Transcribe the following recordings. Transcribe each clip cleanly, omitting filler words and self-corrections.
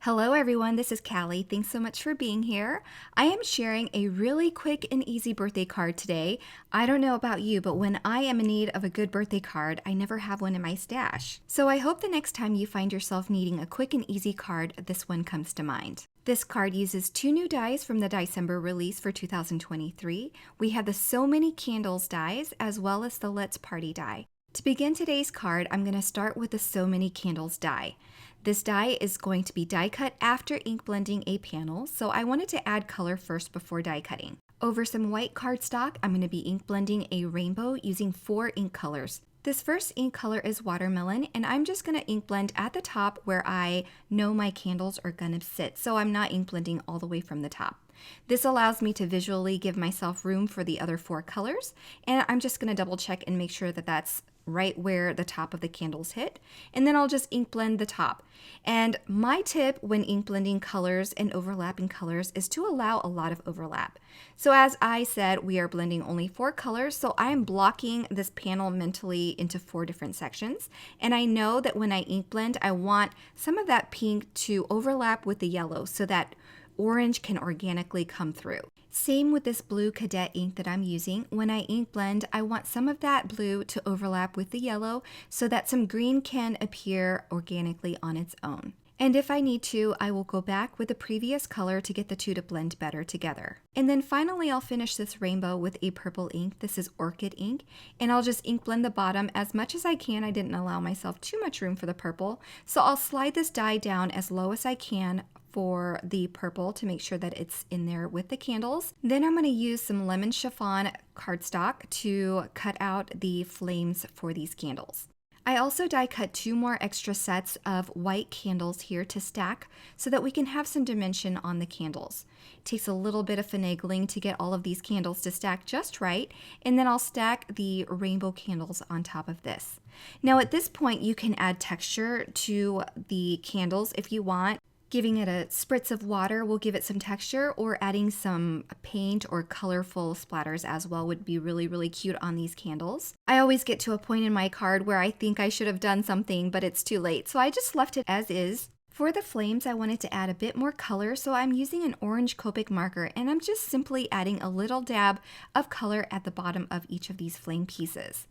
Hello everyone, this is Callie. Thanks so much for being here. I am sharing a really quick and easy birthday card today. I don't know about you, but when I am in need of a good birthday card, I never have one in my stash. So I hope the next time you find yourself needing a quick and easy card, this one comes to mind. This card uses two new dies from the December release for 2023. We have the So Many Candles dies as well as the Let's Party die. To begin today's card, I'm going to start with the So Many Candles die. This die is going to be die cut after ink blending a panel, so I wanted to add color first before die cutting. Over some white cardstock, I'm going to be ink blending a rainbow using 4 ink colors. This first ink color is watermelon, and I'm just going to ink blend at the top where I know my candles are going to sit, so I'm not ink blending all the way from the top. This allows me to visually give myself room for the other 4 colors, and I'm just going to double check and make sure that that's right where the top of the candles hit, and then I'll just ink blend the top. And my tip when ink blending colors and overlapping colors is to allow a lot of overlap. So as I said, we are blending only 4 colors, so I am blocking this panel mentally into 4 different sections, and I know that when I ink blend, I want some of that pink to overlap with the yellow so that orange can organically come through. Same with this blue cadet ink that I'm using. When I ink blend, I want some of that blue to overlap with the yellow so that some green can appear organically on its own. And if I need to, I will go back with the previous color to get the two to blend better together. And then finally, I'll finish this rainbow with a purple ink. This is orchid ink, and I'll just ink blend the bottom as much as I can. I didn't allow myself too much room for the purple, so I'll slide this die down as low as I can for the purple to make sure that it's in there with the candles. Then I'm going to use some lemon chiffon cardstock to cut out the flames for these candles. I also die cut 2 more extra sets of white candles here to stack so that we can have some dimension on the candles. It takes a little bit of finagling to get all of these candles to stack just right, and then I'll stack the rainbow candles on top of this. Now at this point you can add texture to the candles if you want. Giving it a spritz of water will give it some texture, or adding some paint or colorful splatters as well would be really cute on these candles. I always get to a point in my card where I think I should have done something, but it's too late, so I just left it as is. For the flames, I wanted to add a bit more color, so I'm using an orange Copic marker, and I'm just simply adding a little dab of color at the bottom of each of these flame pieces.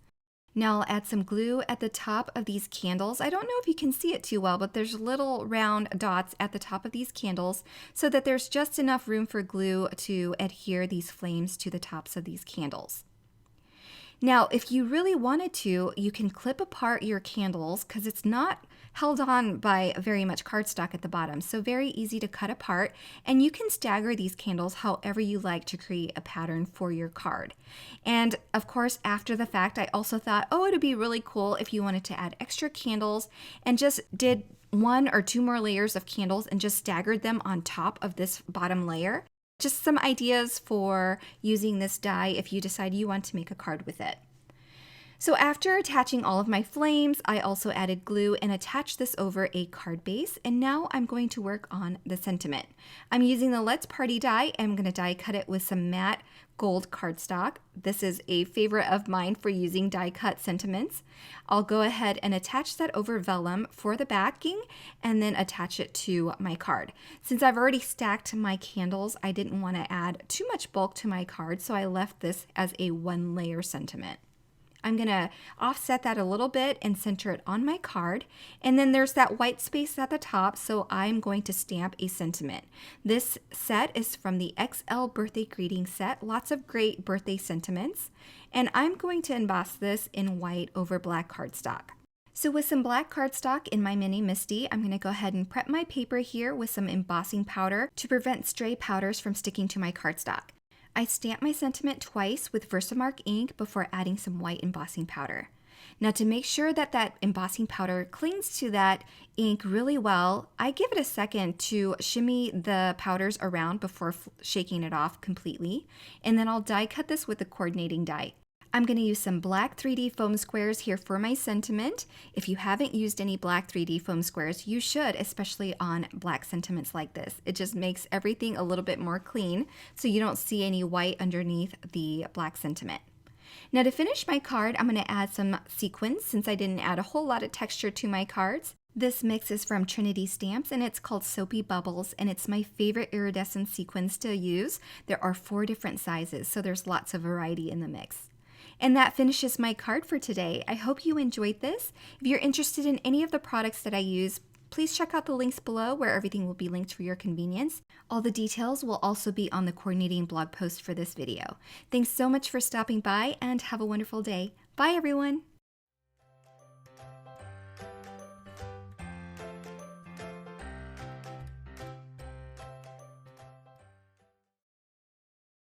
Now I'll add some glue at the top of these candles. I don't know if you can see it too well, but there's little round dots at the top of these candles so that there's just enough room for glue to adhere these flames to the tops of these candles. Now, if you really wanted to, you can clip apart your candles because it's not held on by very much cardstock at the bottom, so very easy to cut apart, and you can stagger these candles however you like to create a pattern for your card. And of course, after the fact, I also thought, oh, it'd be really cool if you wanted to add extra candles and just did 1 or 2 more layers of candles and just staggered them on top of this bottom layer. Just some ideas for using this die if you decide you want to make a card with it. So after attaching all of my flames, I also added glue and attached this over a card base, and now I'm going to work on the sentiment. I'm using the Let's Party die, and I'm going to die cut it with some matte gold cardstock. This is a favorite of mine for using die cut sentiments. I'll go ahead and attach that over vellum for the backing and then attach it to my card. Since I've already stacked my candles, I didn't want to add too much bulk to my card, so I left this as a 1-layer sentiment. I'm going to offset that a little bit and center it on my card. And then there's that white space at the top, so I'm going to stamp a sentiment. This set is from the XL birthday greeting set. Lots of great birthday sentiments. And I'm going to emboss this in white over black cardstock. So with some black cardstock in my mini MISTI, I'm going to go ahead and prep my paper here with some embossing powder to prevent stray powders from sticking to my cardstock. I stamp my sentiment twice with Versamark ink before adding some white embossing powder. Now to make sure that that embossing powder clings to that ink really well, I give it a second to shimmy the powders around before shaking it off completely, and then I'll die cut this with the coordinating die. I'm going to use some black 3D foam squares here for my sentiment. If you haven't used any black 3D foam squares, you should, especially on black sentiments like this. It just makes everything a little bit more clean so you don't see any white underneath the black sentiment. Now to finish my card, I'm going to add some sequins since I didn't add a whole lot of texture to my cards. This mix is from Trinity Stamps and it's called Soapy Bubbles, and it's my favorite iridescent sequins to use. There are 4 different sizes, so there's lots of variety in the mix. And that finishes my card for today. I hope you enjoyed this. If you're interested in any of the products that I use, please check out the links below where everything will be linked for your convenience. All the details will also be on the coordinating blog post for this video. Thanks so much for stopping by and have a wonderful day. Bye everyone!